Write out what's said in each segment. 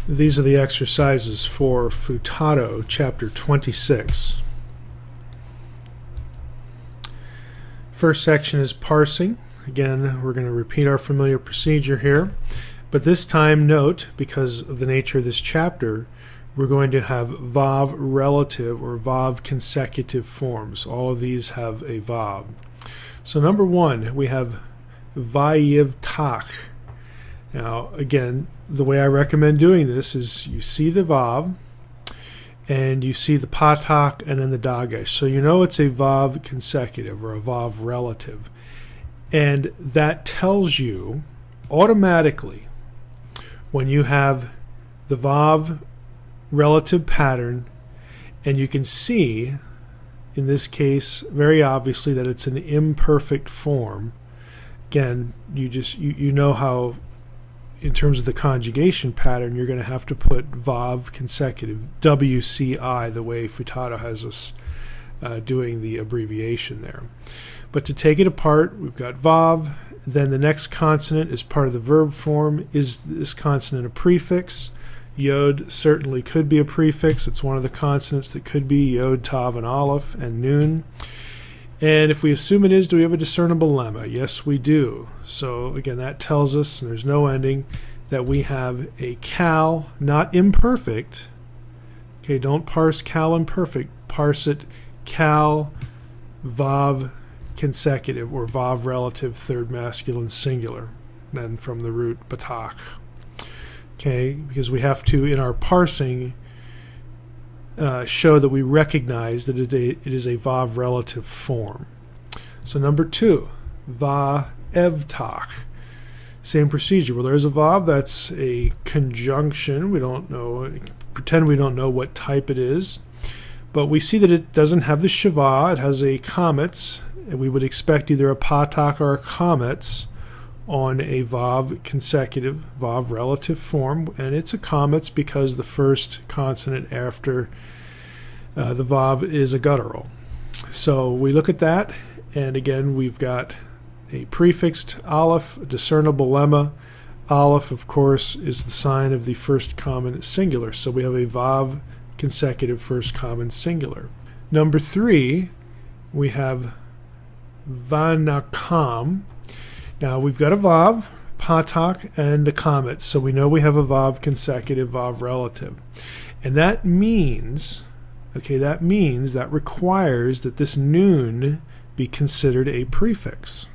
These are the exercises for Futato, chapter 26. First section is parsing. Again, we're going to repeat our familiar procedure here, but this time note, because of the nature of this chapter, we're going to have vav relative or vav consecutive forms. All of these have a vav. So number one, we have vayivtach. Now, again, the way I recommend doing this is you see the vav, and you see the patak, and then the dagesh. So you know it's a vav consecutive or a vav relative. And that tells you automatically when you have the vav relative pattern, and you can see, in this case, very obviously that it's an imperfect form. Again, you know how, in terms of the conjugation pattern, you're going to have to put vav consecutive, WCI, the way Futato has us doing the abbreviation there. But to take it apart, we've got vav, then the next consonant is part of the verb form. Is this consonant a prefix? Yod certainly could be a prefix. It's one of the consonants that could be yod, tav, and aleph, and nun. And if we assume it is, do we have a discernible lemma? Yes, we do. So again, that tells us, and there's no ending, that we have a cal, not imperfect. Okay, don't parse cal imperfect. Parse it cal vav consecutive or vav relative third masculine singular, then from the root batak. Okay, because we have to, in our parsing, show that we recognize that it is a vav relative form. So number two, va-evtach. Same procedure. Well, there's a vav, that's a conjunction. We don't know, pretend we don't know what type it is, but we see that it doesn't have the shava, it has a comets, and we would expect either a patak or a comets on a vav consecutive, vav relative form, and it's a comets because the first consonant after the vav is a guttural. So we look at that, and again we've got a prefixed aleph, a discernible lemma. Aleph, of course, is the sign of the first common singular, so we have a vav consecutive first common singular. Number three, we have vanakam. Now we've got a vav, patak, and the comets, so we know we have a vav consecutive, vav relative. And that means, that requires that this nun be considered a prefix,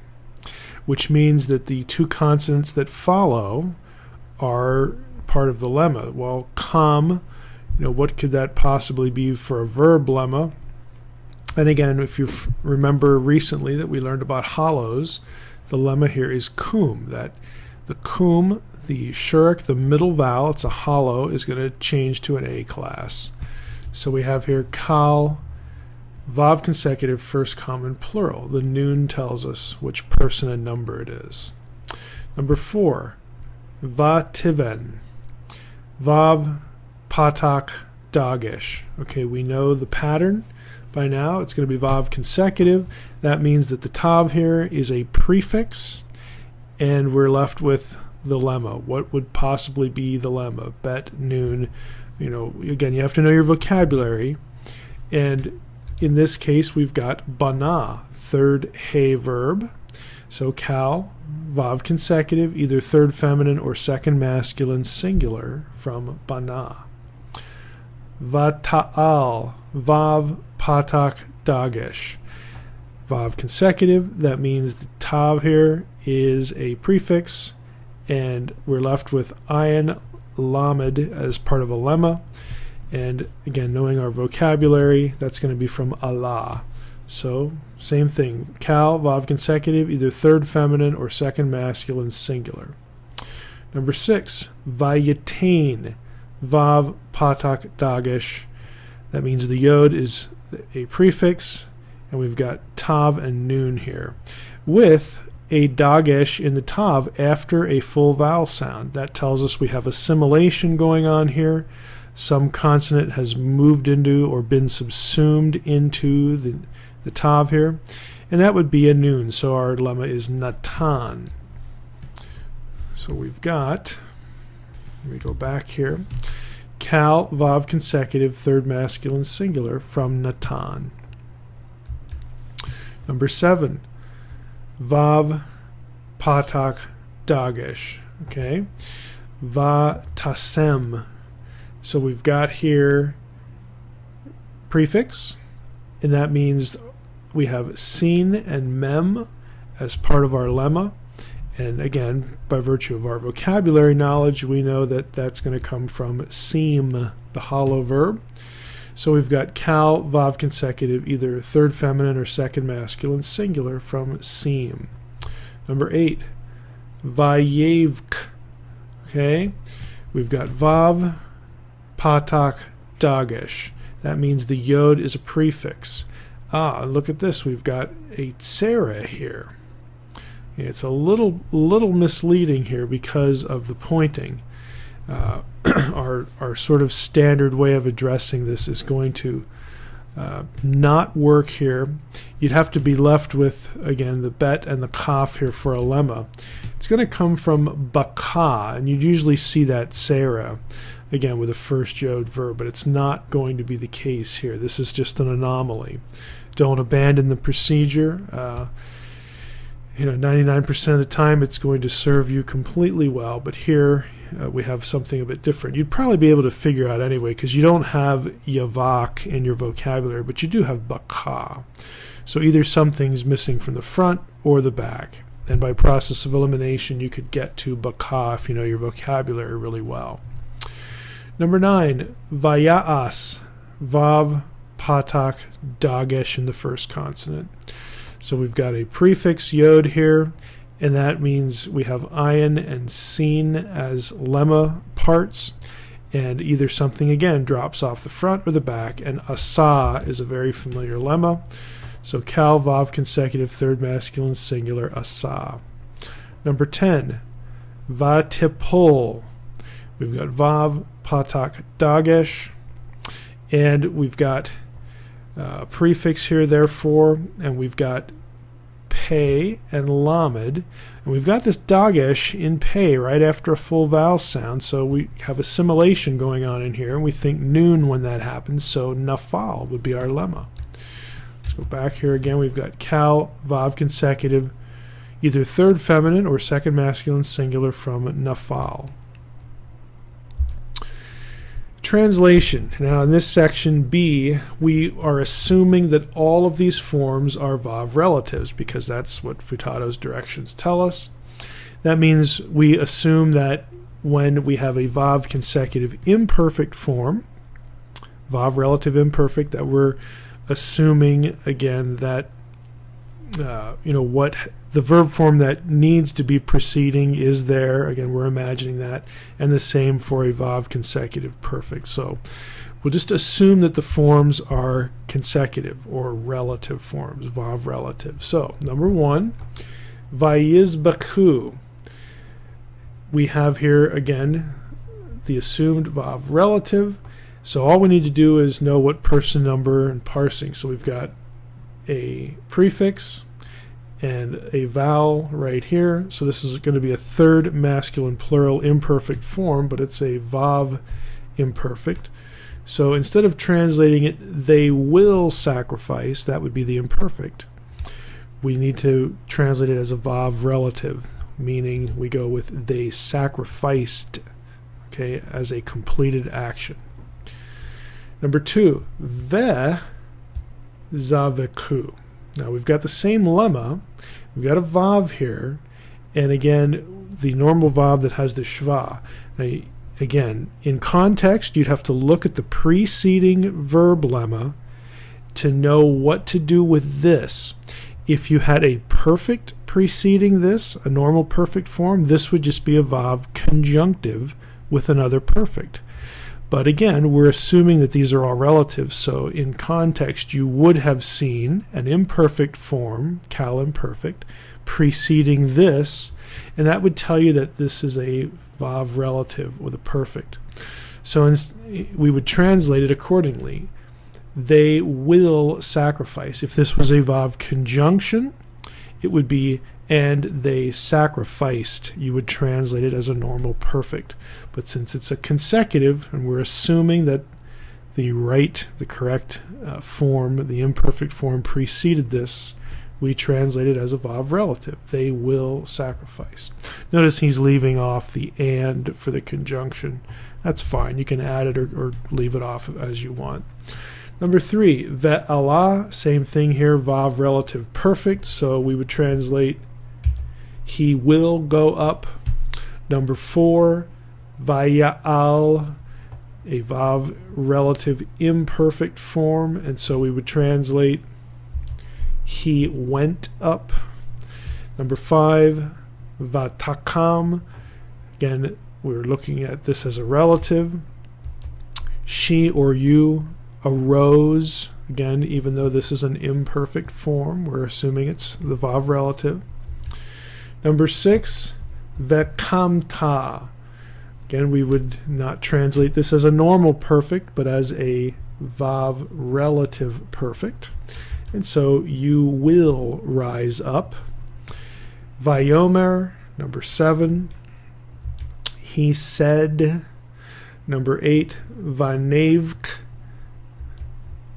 which means that the two consonants that follow are part of the lemma. Well, kam, what could that possibly be for a verb lemma? And again, if you remember recently that we learned about hollows, the lemma here is kum, that the kum, the shurk, the middle vowel, it's a hollow, is going to change to an A class. So we have here kal, vav consecutive, first common plural. The nun tells us which person and number it is. Number four, vativen, vav, patak, dagesh. Okay, we know the pattern. By now, it's going to be vav consecutive. That means that the tav here is a prefix, and we're left with the lemma. What would possibly be the lemma? Bet, nun. Again, you have to know your vocabulary. And in this case, we've got bana, third hey verb. So kal, vav consecutive, either third feminine or second masculine singular from bana. Vata'al, vav, patak, dagesh. Vav consecutive, that means the tav here is a prefix, and we're left with ayin lamed as part of a lemma. And again, knowing our vocabulary, that's going to be from Allah. So same thing, kal, vav consecutive, either third feminine or second masculine singular. Number six, vayatain, vav, patak, dagesh. That means the yod is a prefix, and we've got tav and nun here, with a dagesh in the tav after a full vowel sound. That tells us we have assimilation going on here. Some consonant has moved into or been subsumed into the tav here, and that would be a nun. So our lemma is natan. So we've got Let me go back here. Kal, vav consecutive, third masculine singular from Natan. Number 7, vav patak dagesh. Okay, va tasem. So we've got here prefix, and that means we have sin and mem as part of our lemma. And again, by virtue of our vocabulary knowledge, we know that that's going to come from seem, the hollow verb. So we've got kal, vav consecutive, either third feminine or second masculine singular from seem. Number 8, vayevk. Okay, we've got vav, patak, dagesh. That means the yod is a prefix. Look at this. We've got a tsera here. It's a little misleading here because of the pointing. Our sort of standard way of addressing this is going to not work here. You'd have to be left with, again, the bet and the kaf here for a lemma. It's going to come from baka, and you'd usually see that tsera, again, with a first yod verb, but it's not going to be the case here. This is just an anomaly. Don't abandon the procedure. 99% of the time it's going to serve you completely well, but here we have something a bit different. You'd probably be able to figure out anyway, because you don't have yavak in your vocabulary, but you do have baka. So either something's missing from the front or the back. And by process of elimination, you could get to baka if you know your vocabulary really well. Number 9, vaya'as, vav, patak, dagesh in the first consonant. So we've got a prefix yod here, and that means we have ayin and sin as lemma parts, and either something again drops off the front or the back, and asa is a very familiar lemma. So kal, vav consecutive, third masculine singular, asa. Number 10, vatipol. We've got vav, patak, dagesh, and we've got prefix here, therefore, and we've got pei and lamed, and we've got this dagesh in pei right after a full vowel sound, so we have assimilation going on in here, and we think noon when that happens, so nafal would be our lemma. Let's go back here again. We've got kal, vav consecutive, either third feminine or second masculine singular from nafal. Translation. Now in this section B, we are assuming that all of these forms are vav relatives, because that's what Futato's directions tell us. That means we assume that when we have a vav consecutive imperfect form, vav relative imperfect, that we're assuming again that what the verb form that needs to be preceding is there. Again, we're imagining that, and the same for a vav consecutive perfect. So we'll just assume that the forms are consecutive or relative forms, vav relative. So number 1, vayizbaku. We have here again the assumed vav relative. So all we need to do is know what person number and parsing. So we've got a prefix and a vowel right here. So this is going to be a third masculine plural imperfect form, but it's a vav imperfect. So instead of translating it, they will sacrifice, that would be the imperfect, we need to translate it as a vav relative, meaning we go with they sacrificed, okay, as a completed action. Number 2, ve zaveku. Now we've got the same lemma, we've got a vav here, and again the normal vav that has the shva. Now again, in context you'd have to look at the preceding verb lemma to know what to do with this. If you had a perfect preceding this, a normal perfect form, this would just be a vav conjunctive with another perfect. But again, we're assuming that these are all relatives, so in context you would have seen an imperfect form, kal imperfect, preceding this, and that would tell you that this is a vav relative with a perfect. So we would translate it accordingly. They will sacrifice. If this was a vav conjunction, it would be and they sacrificed. You would translate it as a normal perfect. But since it's a consecutive, and we're assuming that the correct form, the imperfect form preceded this, we translate it as a Vav relative. They will sacrifice. Notice he's leaving off the and for the conjunction. That's fine. You can add it or leave it off as you want. Number 3, ve'ala, same thing here, Vav relative perfect. So we would translate he will go up. Number 4, vaya'al, a Vav relative imperfect form, and so we would translate he went up. Number 5, vatakam, again we're looking at this as a relative. She or you arose, again even though this is an imperfect form, we're assuming it's the Vav relative. Number 6, vekamta, again we would not translate this as a normal perfect but as a Vav relative perfect, and so you will rise up. Vayomer, number 7, he said. Number 8, vanevk,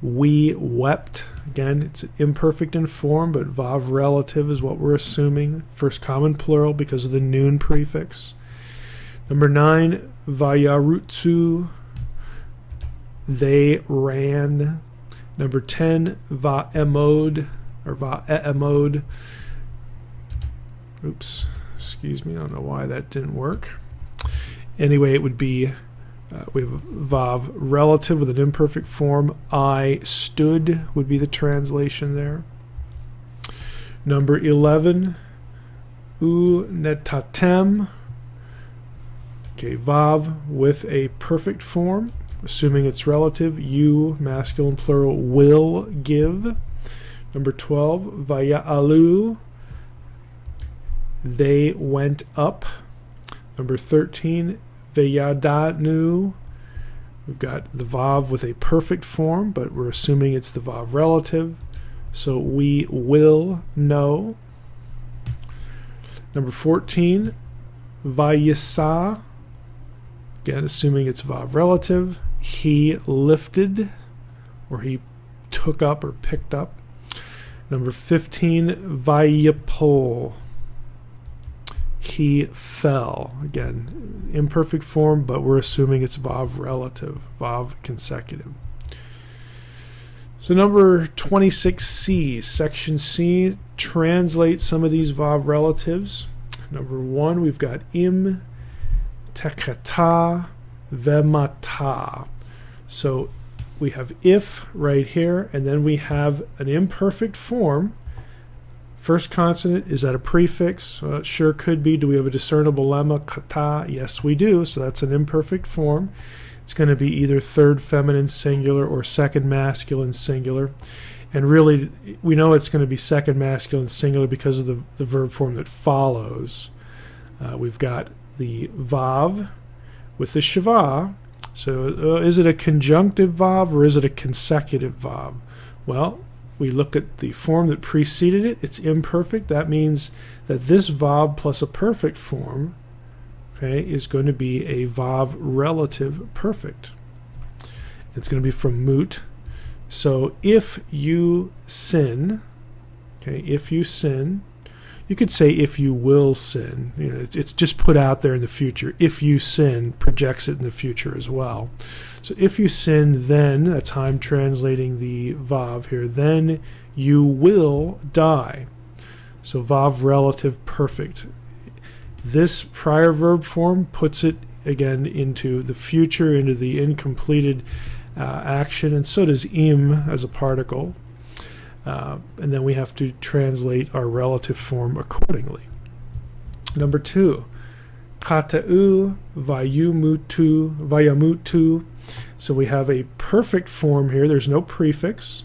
we wept. Again, it's imperfect in form, but Vav relative is what we're assuming. First common plural because of the noon prefix. Number 9, vayarutsu, they ran. Number 10, va'emod, or va'emod. Oops, excuse me, I don't know why that didn't work. Anyway, it would be, we have Vav relative with an imperfect form. I stood would be the translation there. Number 11, u netatem. Okay, Vav with a perfect form, assuming it's relative. You, masculine plural, will give. Number 12, vaya'alu, they went up. Number 13, vayadanu, we've got the Vav with a perfect form, but we're assuming it's the Vav relative, so we will know. Number 14, vayisa, again assuming it's Vav relative, he lifted, or he took up or picked up. Number 15, vayipol, he fell. Again, imperfect form, but we're assuming it's Vav relative, Vav consecutive. So number 26C, section C, translate some of these Vav relatives. Number 1, we've got im, tekata, vemata. So we have if right here, and then we have an imperfect form. First consonant, is that a prefix? It sure could be. Do we have a discernible lemma, kata? Yes, we do. So that's an imperfect form. It's going to be either third feminine singular or second masculine singular. And really, we know it's going to be second masculine singular because of the verb form that follows. We've got the Vav with the Shava. So is it a conjunctive Vav or is it a consecutive Vav? Well, we look at the form that preceded it. It's imperfect. That means that this Vav plus a perfect form, okay, is going to be a Vav relative perfect. It's going to be from moot. So if you sin, okay, if you sin, you could say if you will sin. You know, it's just put out there in the future. If you sin projects it in the future as well. So if you sin, then, that's how I'm translating the Vav here, then you will die. So Vav relative perfect. This prior verb form puts it again into the future, into the incompleted action, and so does im as a particle. And then we have to translate our relative form accordingly. Number 2, kata'u, vayamutu. So we have a perfect form here. There's no prefix.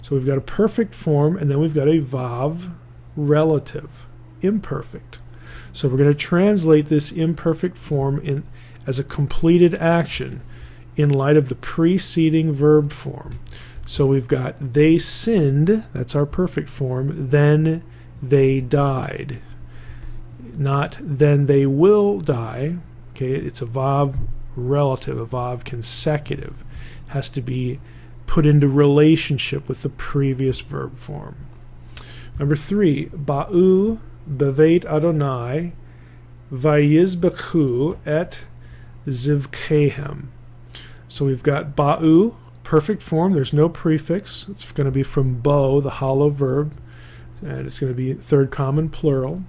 So we've got a perfect form, and then we've got a Vav relative, imperfect. So we're going to translate this imperfect form as a completed action in light of the preceding verb form. So we've got they sinned, that's our perfect form, then they died. Not then they will die. Okay, it's a vav relative, a vav consecutive. It has to be put into relationship with the previous verb form. Number 3, ba'u beveit Adonai vayizbechu et zivkehem. So we've got ba'u, perfect form. There's no prefix. It's going to be from bo, the hollow verb, and it's going to be third common plural.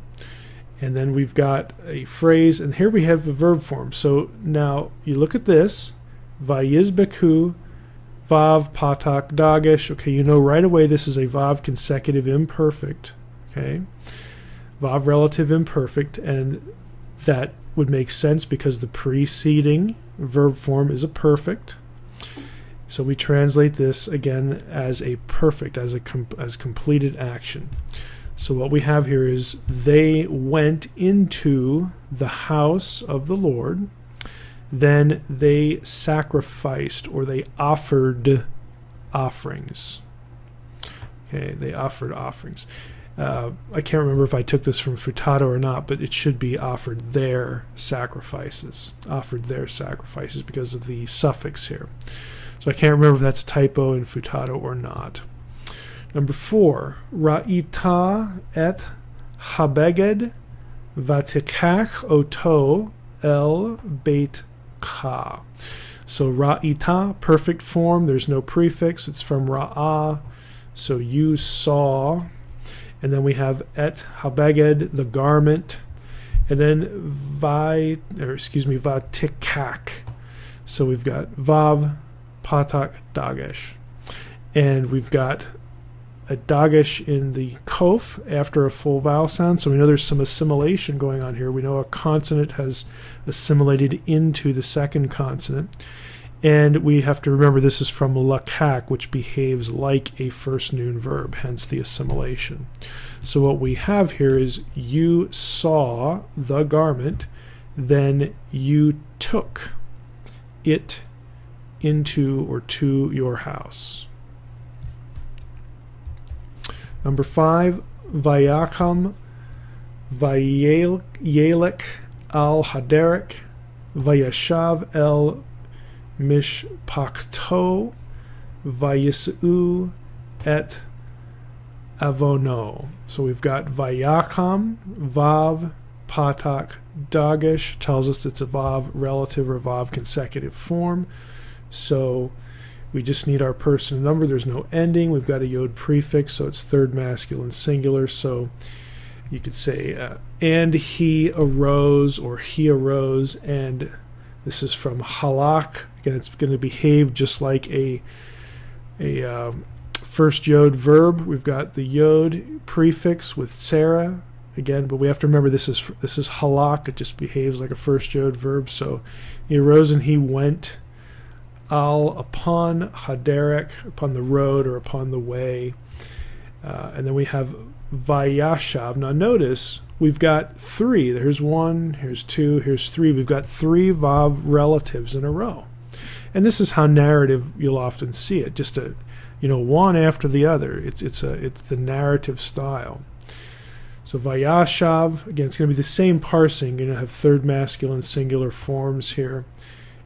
And then we've got a phrase, and here we have the verb form. So now you look at this, vayizbechu, vav patak dagesh. Okay, you know right away this is a vav consecutive imperfect. Okay, vav relative imperfect, and that would make sense because the preceding verb form is a perfect. So we translate this again as a perfect, as completed action. So what we have here is they went into the house of the Lord, then they sacrificed, or they offered offerings. Okay, they offered offerings. I can't remember if I took this from Futato or not, but it should be offered their sacrifices. Offered their sacrifices because of the suffix here. So I can't remember if that's a typo in Futato or not. Number 4, Ra'ita et habeged vatikach oto el beit ka. So Ra'ita, perfect form. There's no prefix. It's from Ra'ah. So you saw. And then we have et habeged, the garment. And then vatikach. So we've got vav, patak, dagesh. And we've got a dagesh in the kof after a full vowel sound, so we know there's some assimilation going on here. We know a consonant has assimilated into the second consonant, and we have to remember this is from lakak, which behaves like a first noon verb, hence the assimilation. So what we have here is you saw the garment, then you took it into or to your house. Number 5, Vayakam Vayelek al Haderek Vayashav el Mishpakto Vayisu et Avono. So we've got Vayakam, Vav, Patak, Dagesh, tells us it's a Vav relative or Vav consecutive form. So we just need our person number. There's no ending. We've got a yod prefix, so it's third masculine singular. So you could say, and he arose, or he arose, and this is from halak. Again, it's going to behave just like a first yod verb. We've got the yod prefix with Sarah again, but we have to remember this is halak. It just behaves like a first yod verb. So he arose and he went. Al, upon, haderek, upon the road or upon the way. And then we have vayashav. Now notice we've got 3. There's 1, here's 2, here's 3. We've got 3 vav relatives in a row. And this is how narrative you'll often see it, just one after the other. It's the narrative style. So vayashav, again, it's going to be the same parsing. You're going to have third masculine singular forms here,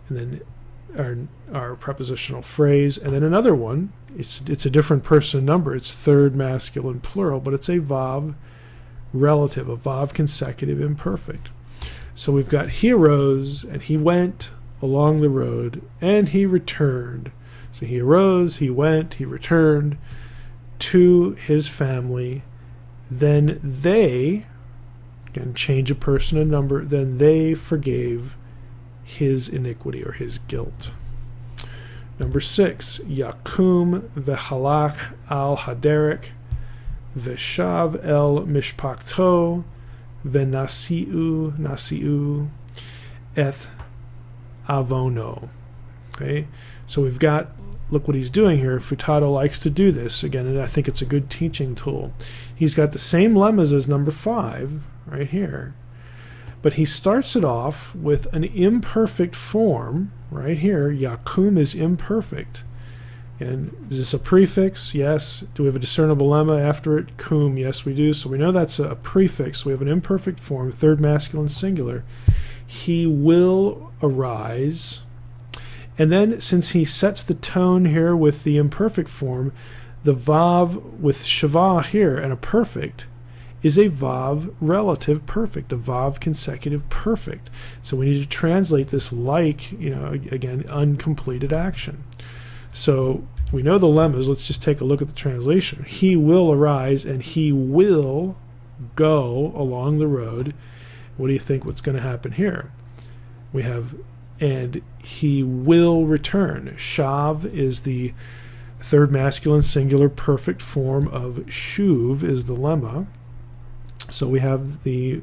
and then our prepositional phrase, and then another one. It's a different person number. It's third masculine plural, but it's a vav relative, a vav consecutive imperfect. So we've got he arose and he went along the road and he returned. So he arose, he went, he returned to his family. Then they, again, change a person and number, then they forgave his iniquity or his guilt. Number 6, Yakum v'halach al haderek v'shav el mishpakto v'nasi'u eth avono. Okay, so we've got, look what he's doing here. Futato likes to do this again, and I think it's a good teaching tool. He's got the same lemmas as number 5 right here, but he starts it off with an imperfect form right here. Yakum is imperfect. And is this a prefix? Yes. Do we have a discernible lemma after it? Cum. Yes, we do. So we know that's a prefix. We have an imperfect form, third masculine singular. He will arise. And then, since he sets the tone here with the imperfect form, the vav with shava here and a perfect is a vav relative perfect, a vav consecutive perfect. So we need to translate this like, again, uncompleted action. So we know the lemmas. Let's just take a look at the translation. He will arise and he will go along the road. What do you think what's going to happen here? We have, and he will return. Shav is the third masculine singular perfect form of shuv is the lemma. So we have the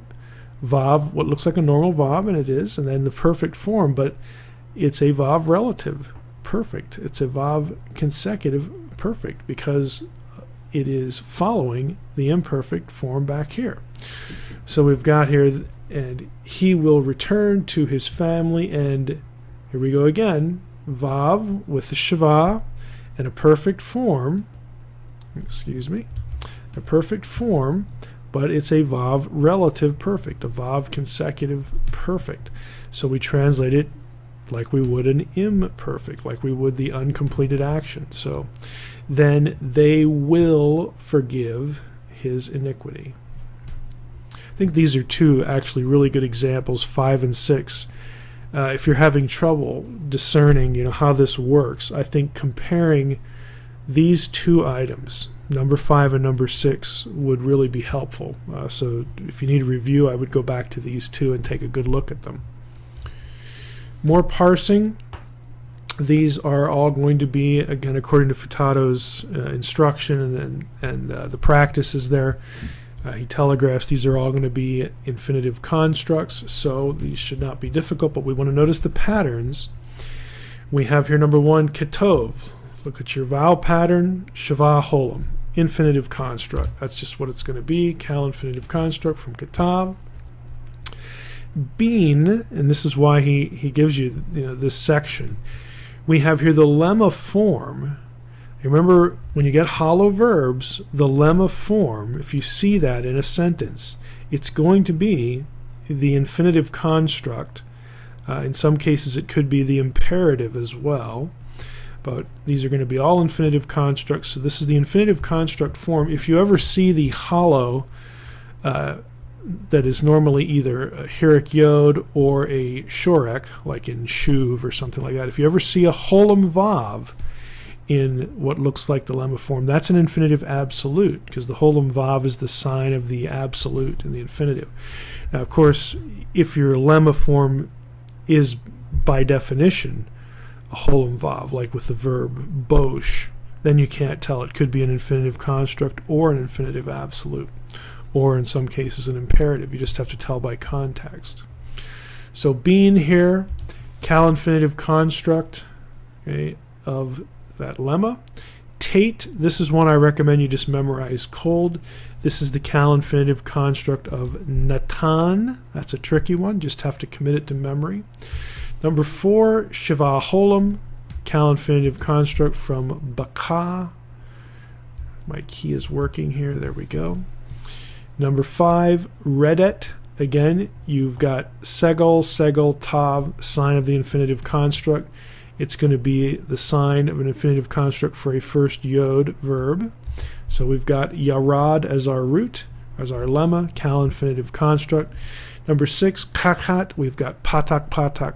vav, what looks like a normal vav, and it is, and then the perfect form, but it's a vav relative perfect. It's a vav consecutive perfect because it is following the imperfect form back here. So we've got here, and he will return to his family, and here we go again, vav with the shava and a perfect form, a perfect form, but it's a vav relative perfect, a vav consecutive perfect. So we translate it like we would an imperfect, like we would the uncompleted action. So then they will forgive his iniquity. I think these are two actually really good examples, 5 and 6. If you're having trouble discerning, how this works, I think comparing these two items, number 5 and number 6, would really be helpful. So if you need a review, I would go back to these two and take a good look at them. More parsing. These are all going to be, again, according to Futato's instruction, and the practice is there. He telegraphs these are all going to be infinitive constructs, so these should not be difficult, but we want to notice the patterns. We have here number 1, ketov. Look at your vowel pattern, shava holam, infinitive construct. That's just what it's going to be, cal infinitive construct from ketav. Bean, and this is why he gives you this section. We have here the lemma form. Remember, when you get hollow verbs, the lemma form, if you see that in a sentence, it's going to be the infinitive construct. In some cases, it could be the imperative as well. But these are going to be all infinitive constructs. So this is the infinitive construct form. If you ever see the hollow that is normally either a hirik yod or a shorek, like in shuv or something like that, if you ever see a holam vav in what looks like the lemma form, that's an infinitive absolute, because the holam vav is the sign of the absolute in the infinitive. Now, of course, if your lemma form is by definition a holam vav, like with the verb bosh, then you can't tell. It could be an infinitive construct or an infinitive absolute, or in some cases an imperative. You just have to tell by context. So being here, cal infinitive construct, okay, of that lemma. Tate, this is one I recommend you just memorize cold. This is the cal infinitive construct of natan. That's a tricky one. Just have to commit it to memory. Number 4, shiva holam, cal infinitive construct from baka. My key is working here. There we go. Number 5, redet. Again, you've got segel, tav, sign of the infinitive construct. It's going to be the sign of an infinitive construct for a first yod verb. So we've got yarad as our root, as our lemma, cal infinitive construct. Number 6, kakat. We've got patak,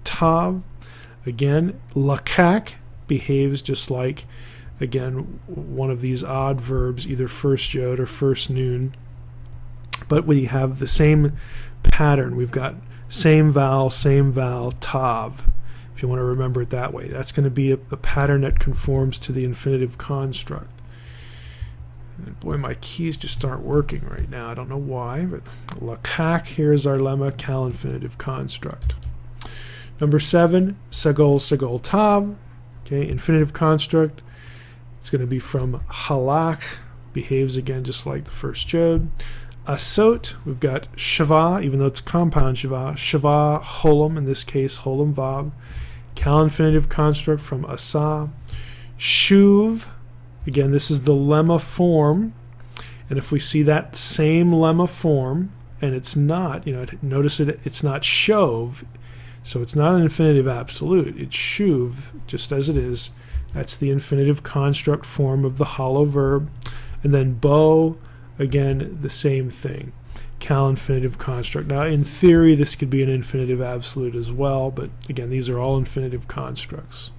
tav. Again, lakak behaves just like, again, one of these odd verbs, either first yod or first noon. But we have the same pattern. We've got same vowel, tav. If you want to remember it that way, that's going to be a pattern that conforms to the infinitive construct. And boy, my keys just aren't working right now. I don't know why, but lakak, here is our lemma, cal infinitive construct. Number 7, segol, tav. Okay, infinitive construct. It's going to be from halak, behaves again just like the first yod. Asot, we've got shava, even though it's compound shava holam, in this case holam vav, cal infinitive construct from asa. Shuv, again, this is the lemma form. And if we see that same lemma form, and it's not, notice it's not shove, so it's not an infinitive absolute. It's shuv, just as it is. That's the infinitive construct form of the hollow verb. And then bo, again, the same thing. Cal infinitive construct. Now, in theory, this could be an infinitive absolute as well, but again, these are all infinitive constructs.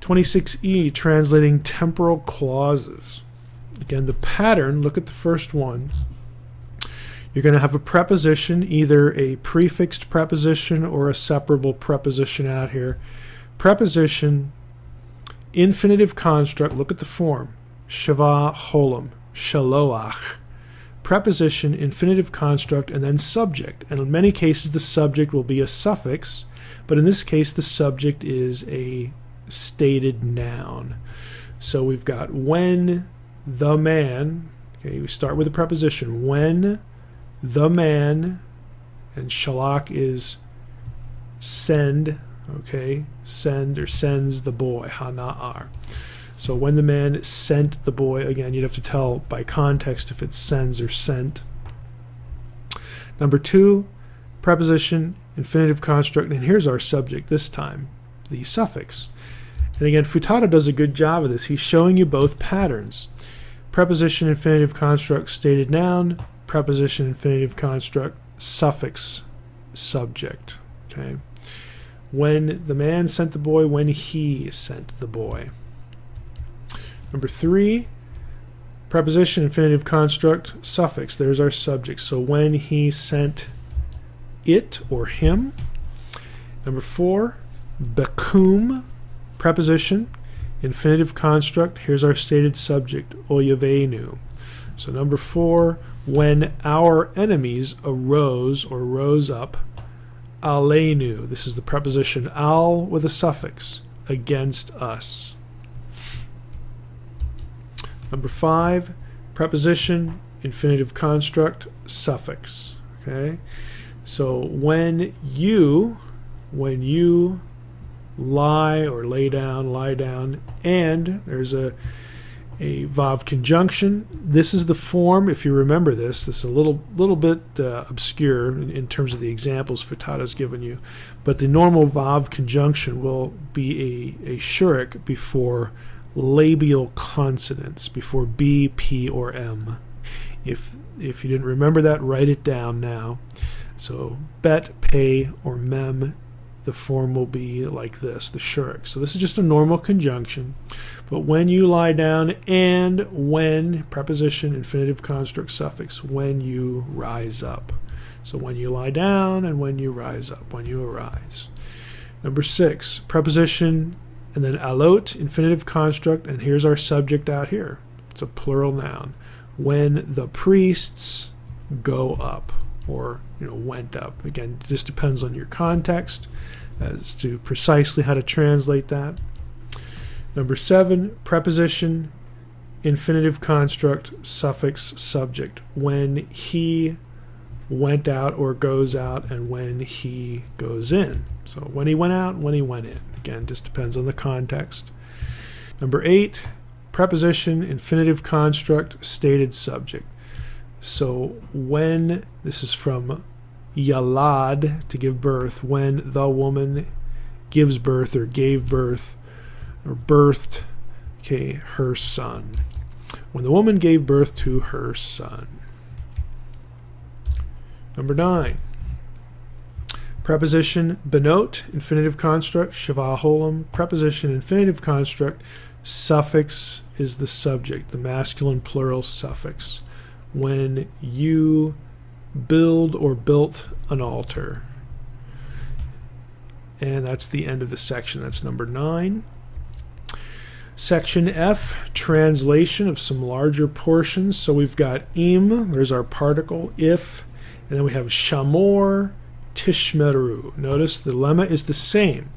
26e, translating temporal clauses. Again, the pattern, look at the first one. You're going to have a preposition, either a prefixed preposition or a separable preposition out here. Preposition, infinitive construct, look at the form. Shava holam, shaloach. Preposition, infinitive construct, and then subject. And in many cases, the subject will be a suffix, but in this case, the subject is a stated noun. So we've got when the man, okay, we start with a preposition, when the man, and shalach is send, okay, send or sends the boy, hana'ar. So when the man sent the boy, again, you'd have to tell by context if it's sends or sent. Number 2, preposition, infinitive construct, and here's our subject this time, the suffix. And again, Futato does a good job of this. He's showing you both patterns. Preposition, infinitive construct, stated noun. Preposition, infinitive construct, suffix, subject. Okay. When the man sent the boy, when he sent the boy. Number 3, preposition, infinitive construct, suffix. There's our subject. So when he sent it or him. Number 4, bekum, preposition, infinitive construct. Here's our stated subject, oyavenu. So number 4, when our enemies arose or rose up, aleinu. This is the preposition al with a suffix, against us. Number 5, preposition, infinitive construct, suffix. Okay, so when you lie or lay down, and there's a vav conjunction. This is the form, if you remember this is a little bit obscure in terms of the examples Futato's given you, but the normal vav conjunction will be a shurik before labial consonants, before B, P, or M. If you didn't remember that, write it down now. So bet, pay, or mem, the form will be like this, the shurik. So this is just a normal conjunction. But when you lie down, and when, preposition, infinitive construct, suffix, when you rise up. So when you lie down and when you rise up, when you arise. Number 6, preposition, and then alot, infinitive construct, and here's our subject out here. It's a plural noun. When the priests go up, or went up. Again, it just depends on your context as to precisely how to translate that. Number 7, preposition, infinitive construct, suffix, subject. When he went out or goes out, and when he goes in. So when he went out, when he went in. Again, just depends on the context. Number 8, preposition, infinitive construct, stated subject. So when, this is from yalad, to give birth, when the woman gives birth or gave birth or birthed, okay, her son. When the woman gave birth to her son. Number 9, preposition, benot, infinitive construct, shavaholam, preposition, infinitive construct, suffix is the subject, the masculine plural suffix. When you build or built an altar. And that's the end of the section. That's number 9. Section F, translation of some larger portions. So we've got im, there's our particle, if, and then we have shamor, tishmeru. Notice the lemma is the same.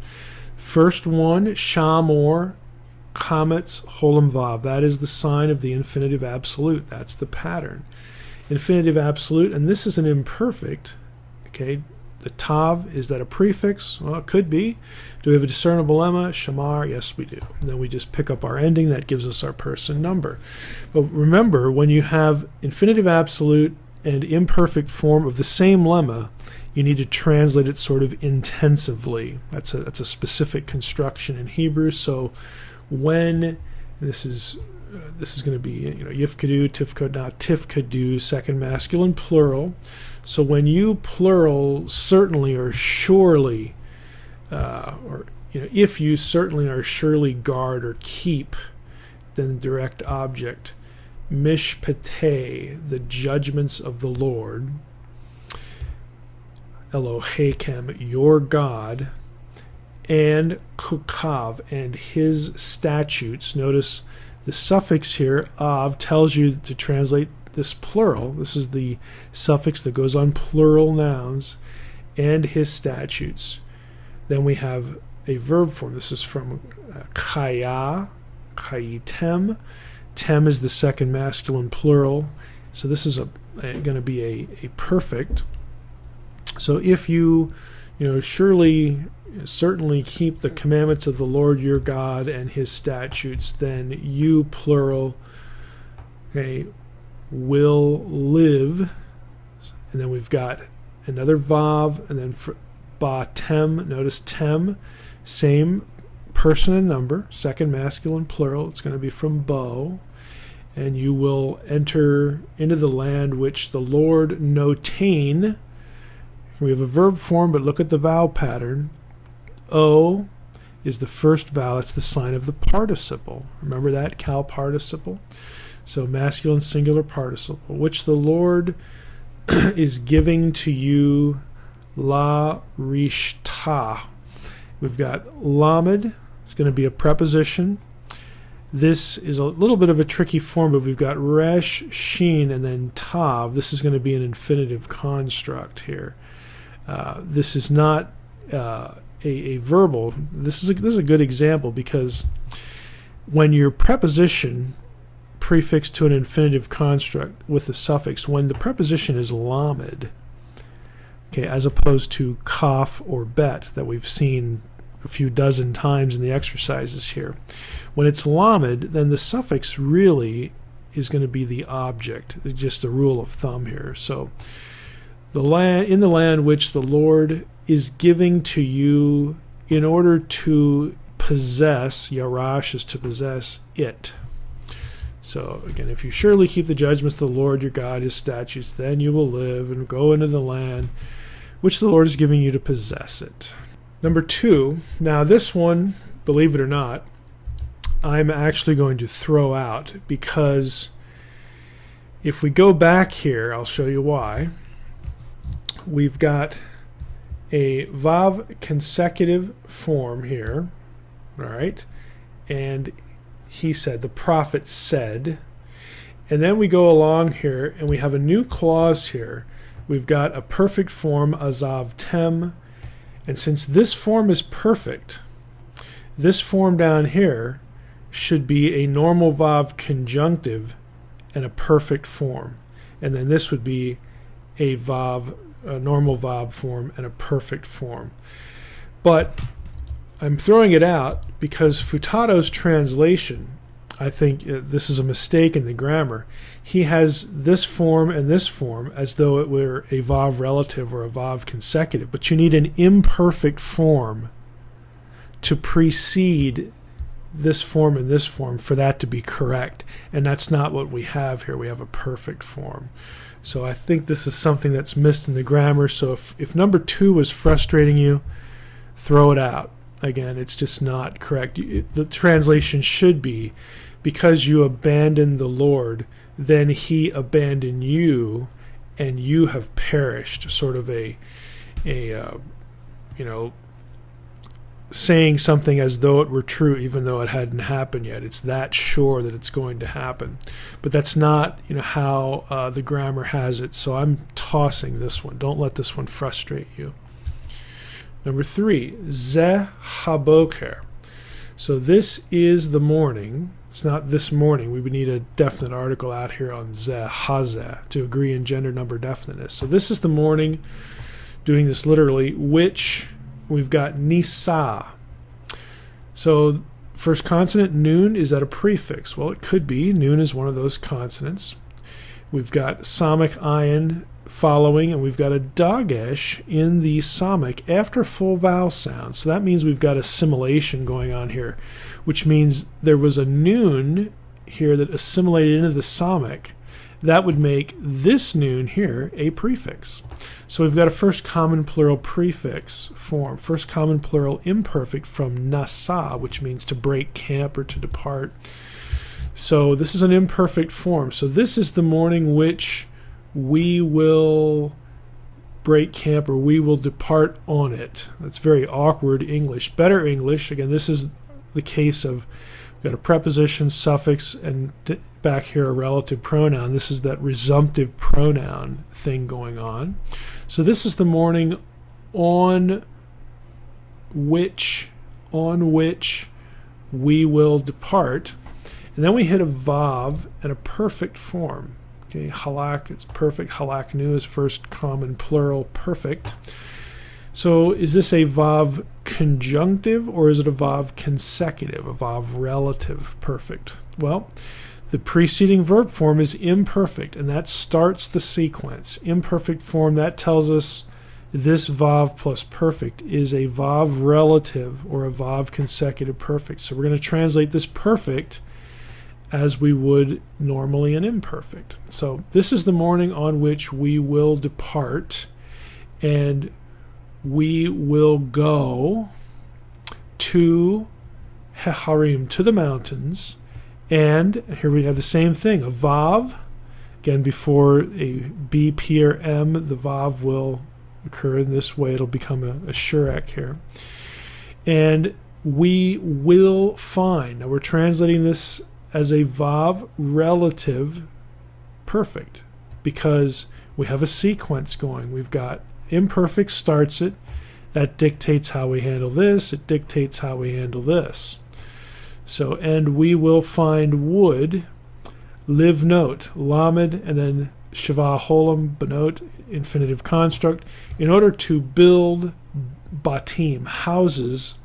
First one, shamor, chametz, holam vav. That is the sign of the infinitive absolute. That's the pattern. Infinitive absolute, and this is an imperfect. Okay, The tav, is that a prefix? Well, it could be. Do we have a discernible lemma? Shamar, yes we do. And then we just pick up our ending, that gives us our person number. But remember, when you have infinitive absolute and imperfect form of the same lemma, you need to translate it sort of intensively. That's a specific construction in Hebrew. So when this is going to be, yifkadu, tifkad, tifkadu, second masculine plural. So when you plural certainly or surely, if you certainly or surely guard or keep, then direct object, mishpatei, the judgments of the Lord, Elohechem, your God, and kukav, and his statutes. Notice the suffix here, av, tells you to translate this plural. This is the suffix that goes on plural nouns, and his statutes. Then we have a verb form. This is from kaya, kayitem. Tem is the second masculine plural. So this is going to be a perfect. So if you, certainly keep the commandments of the Lord your God and his statutes, then you, plural, will live. And then we've got another vav, and then ba tem. Notice tem, same person and number, second masculine plural. It's going to be from bo. And you will enter into the land which the Lord notain. We have a verb form, but look at the vowel pattern. O is the first vowel. It's the sign of the participle. Remember that, cal participle? So masculine singular participle, which the Lord is giving to you, la rishta. We've got lamed. It's going to be a preposition. This is a little bit of a tricky form, but we've got resh, sheen, and then tav. This is going to be an infinitive construct here. This is not a verbal. This is a good example, because when your preposition prefixed to an infinitive construct with the suffix, when the preposition is lamed, as opposed to kaf or bet that we've seen a few dozen times in the exercises here, when it's lamed, then the suffix really is going to be the object. It's just a rule of thumb here. So in the land which the Lord is giving to you in order to possess, yarash is to possess it. So again, if you surely keep the judgments of the Lord your God, his statutes, then you will live and go into the land which the Lord is giving you to possess it. Number 2, now this one, believe it or not, I'm actually going to throw out, because if we go back here, I'll show you why. We've got a vav consecutive form here, all right? And he said, the prophet said, and then we go along here and we have a new clause here. We've got a perfect form, azav tem, and since this form is perfect, this form down here should be a normal vav conjunctive and a perfect form. And then this would be a normal vav form and a perfect form. But I'm throwing it out because Futato's translation, I think this is a mistake in the grammar. He has this form and this form as though it were a vav relative or a vav consecutive, but you need an imperfect form to precede this form and this form for that to be correct, and that's not what we have here. We have a perfect form. So I think this is something that's missed in the grammar. So if number 2 was frustrating you, throw it out. Again, it's just not correct. The translation should be, because you abandoned the Lord, then he abandoned you, and you have perished. Sort of saying something as though it were true, even though it hadn't happened yet. It's that sure that it's going to happen. But that's not how the grammar has it. So I'm tossing this one. Don't let this one frustrate you. Number 3, Zeh haboker. So this is the morning. It's not this morning. We would need a definite article out here on Zeh, hazeh, to agree in gender number definiteness. So this is the morning doing this literally, which we've got nisa. So first consonant, nun, is that a prefix? Well, it could be. Nun is one of those consonants. We've got Samic ayin following, and we've got a dagesh in the Samic after full vowel sound. So that means we've got assimilation going on here, which means there was a nun here that assimilated into the Samic. That would make this nun here a prefix. So we've got a first common plural prefix form, first common plural imperfect from nasa, which means to break camp or to depart. So this is an imperfect form. So this is the morning which we will break camp, or we will depart on it. That's very awkward English. Better English, again, this is the case of we've got a preposition, suffix, and back here a relative pronoun. This is that resumptive pronoun thing going on. So this is the morning on which we will depart. And then we hit a vav and a perfect form. Okay, halak is perfect. Halak nu is first common plural perfect. So is this a vav conjunctive, or is it a vav consecutive, a vav relative perfect? Well, the preceding verb form is imperfect, and that starts the sequence. Imperfect form, that tells us this vav plus perfect is a vav relative or a vav consecutive perfect. So we're going to translate this perfect as we would normally an imperfect. So this is the morning on which we will depart, and we will go to Heharim, to the mountains. And here we have the same thing, a vav. Again, before a B, P, or M, the vav will occur in this way. It'll become a shurek here. And we will find. Now we're translating this as a vav relative perfect because we have a sequence going. We've got imperfect starts it. That dictates how we handle this. It dictates how we handle this. So, and we will find wood, live note, lamed, and then shava holam, benot, infinitive construct, in order to build batim, houses,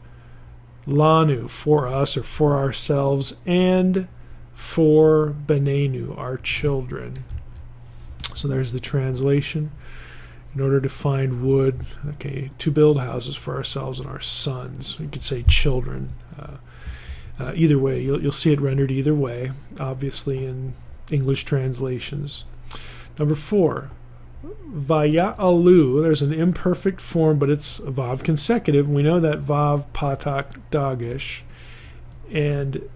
lanu, for us or for ourselves, and for benenu, our children. So there's the translation. In order to find wood, okay, to build houses for ourselves and our sons. You could say children. Either way, you'll see it rendered either way, obviously in English translations. Number 4, vaya'alu. There's an imperfect form, but it's a vav consecutive. We know that vav patak dagish, and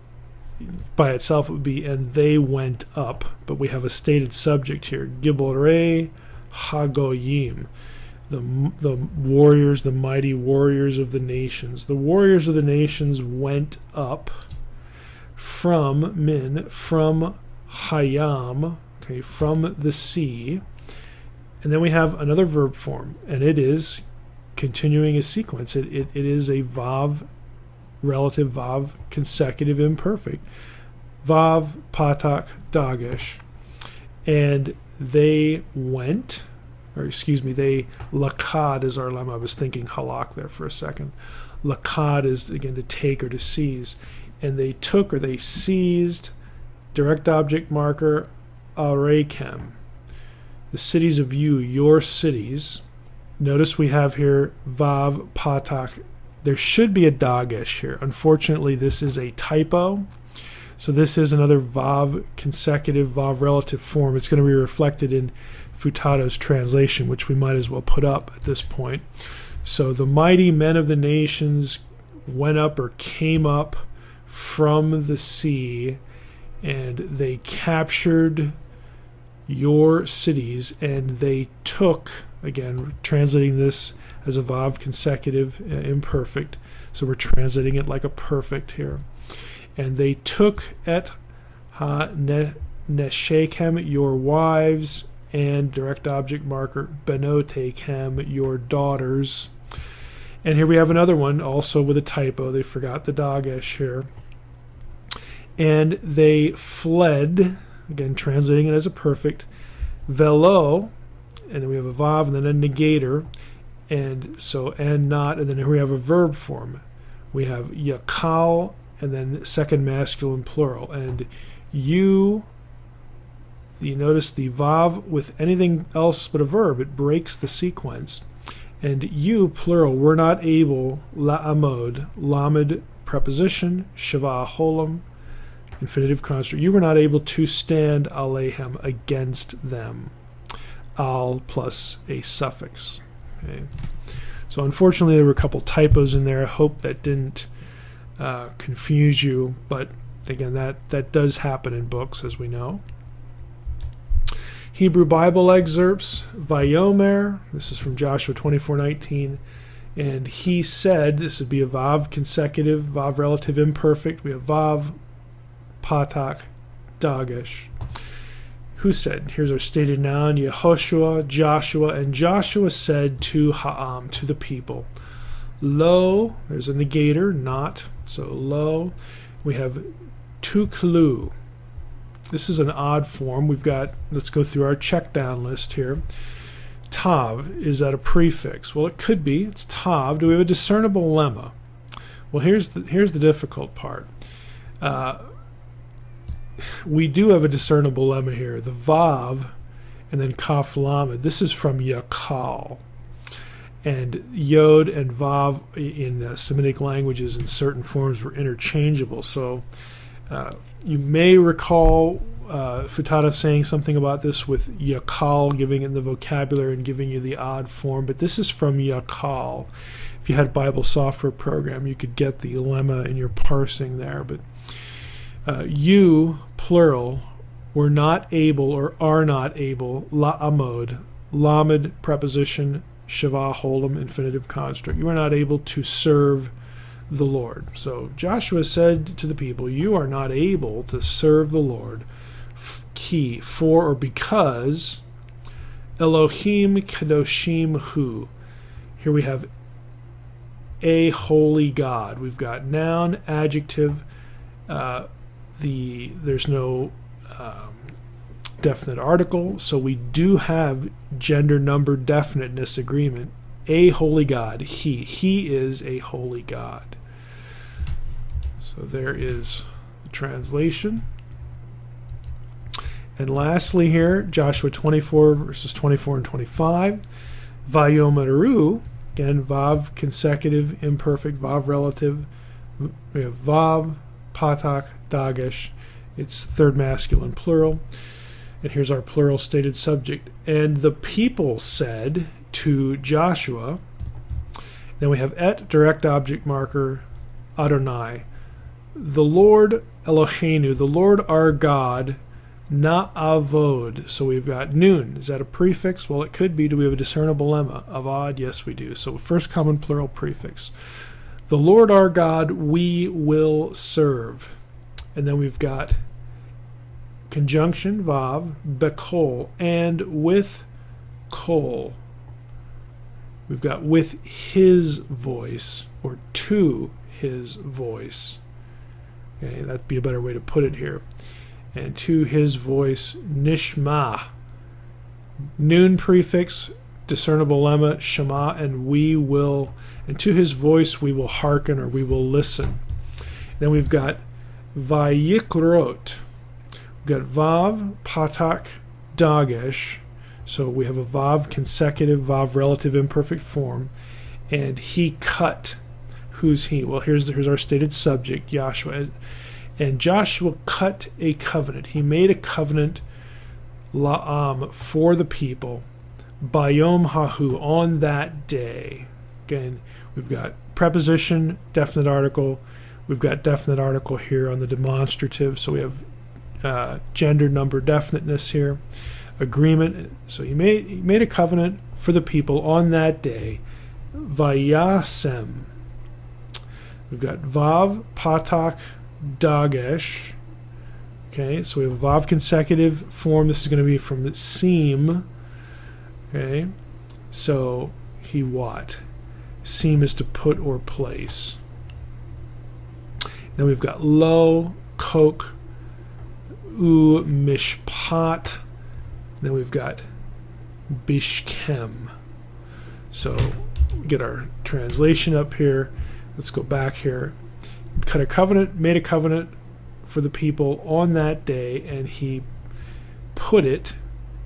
by itself it would be and they went up, but we have a stated subject here, giborei hagoyim, the warriors, the mighty warriors of the nations. The warriors of the nations went up from hayam, okay, from the sea. And then we have another verb form, and it is continuing a sequence. It is a vav relative, vav consecutive imperfect, vav patak dagish, and they went, or excuse me, they lakad is our lemma. I was thinking halak there for a second. Lakad is again to take or to seize, and they took or they seized, direct object marker, arekem, the cities of you, your cities. Notice we have here vav patak. There should be a dagesh here. Unfortunately, this is a typo. So this is another vav consecutive, vav relative form. It's going to be reflected in Futato's translation, which we might as well put up at this point. So the mighty men of the nations went up or came up from the sea, and they captured your cities, and they took, again, translating this as a vav consecutive, imperfect. So we're translating it like a perfect here. And they took et ha-neshekem, your wives, and direct object marker, benotekem, your daughters. And here we have another one, also with a typo. They forgot the dagesh here. And they fled, again, translating it as a perfect, velo, and then we have a vav and then a negator, And so, and not, and then here we have a verb form. We have yakal, and then second masculine plural. And you notice the vav with anything else but a verb, it breaks the sequence. And you, plural, were not able, la'amod, lamed, preposition, shava holam, infinitive construct. You were not able to stand alehem, against them. Al plus a suffix. Okay. So unfortunately there were a couple typos in there. I hope that didn't confuse you, but again, that does happen in books, as we know. Hebrew Bible excerpts, Vayomer, this is from Joshua 24:19, and he said, this would be a vav consecutive, vav relative imperfect. We have vav, patak, dagesh. Who said? Here's our stated noun, Yehoshua, Joshua, and Joshua said to Ha'am, to the people, Lo, there's a negator, not, so lo. We have tuklu. This is an odd form. We've got, let's go through our check down list here. Tav, is that a prefix? Well, it could be. It's tav. Do we have a discernible lemma? Well, here's the difficult part. We do have a discernible lemma here. The vav and then kaf lamed. This is from yakal. And yod and vav in Semitic languages in certain forms were interchangeable. So you may recall Futata saying something about this with yakal, giving it the vocabulary and giving you the odd form, but this is from yakal. If you had a Bible software program, you could get the lemma in your parsing there. But you, plural, were not able or are not able, la'amod, lamed, preposition, shava holam, infinitive construct. You are not able to serve the Lord. So Joshua said to the people, you are not able to serve the Lord, key, for or because Elohim kadoshim hu. Here we have a holy God. We've got noun, adjective, there's no definite article, so we do have gender number definiteness agreement. A holy God, he is a holy God. So there is the translation. And lastly here, Joshua 24 verses 24 and 25. Vayomeru, again, vav consecutive, imperfect, vav relative. We have vav, patak, dagesh. It's third masculine plural. And here's our plural stated subject. And the people said to Joshua, then we have et, direct object marker, Adonai, the Lord Eloheinu, the Lord our God, na'avod. So we've got noon. Is that a prefix? Well, it could be. Do we have a discernible lemma? Avad, yes we do. So first common plural prefix. The Lord our God we will serve. And then we've got conjunction, vav, bekol, and with kol. We've got with his voice, or to his voice. Okay, that'd be a better way to put it here. And to his voice, nishma. Noon prefix, discernible lemma, shema, and we will, and to his voice we will hearken, or we will listen. Then we've got vayikrot. We've got vav, patak, dagesh. So we have a vav consecutive, vav relative imperfect form. And he cut. Who's he? Well, here's our stated subject, Joshua. And Joshua cut a covenant. He made a covenant, la'am, for the people, bayom hahu, on that day. Again, we've got preposition, definite article. We've got definite article here on the demonstrative. So we have gender number definiteness here. Agreement. So he made a covenant for the people on that day. Vayasem. We've got vav, patak, dagesh. Okay, so we have a vav consecutive form. This is going to be from seem. Okay, so he what? Seem is to put or place. Then we've got lo, kok, u, mishpat. Then we've got bishkem. So get our translation up here. Let's go back here. Cut a covenant, made a covenant for the people on that day, and he put it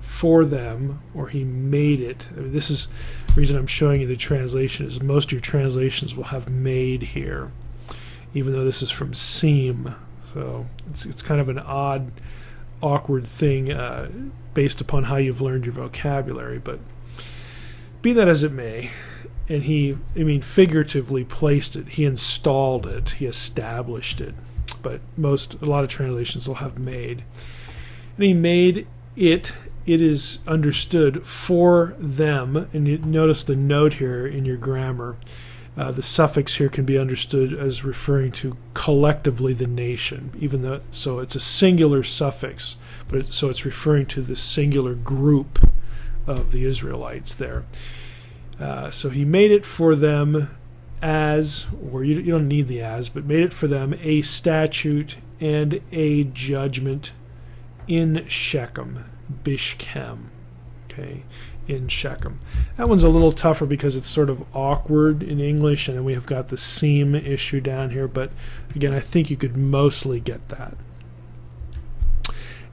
for them, or he made it. I mean, this is the reason I'm showing you the translation, is most of your translations will have made here, even though this is from seem. So it's kind of an odd, awkward thing based upon how you've learned your vocabulary, but be that as it may. And he, figuratively placed it. He installed it. He established it. But a lot of translations will have made. And he made it. It is understood for them. And you notice the note here in your grammar. The suffix here can be understood as referring to collectively the nation, even though so it's a singular suffix, but so it's referring to the singular group of the Israelites there. So he made it for them as, or you don't need the as, but made it for them a statute and a judgment in Shechem, Bishkem, okay, in Shechem. That one's a little tougher because it's sort of awkward in English, and then we have got the seam issue down here, but again, I think you could mostly get that.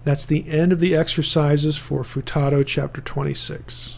That's the end of the exercises for Futato chapter 26.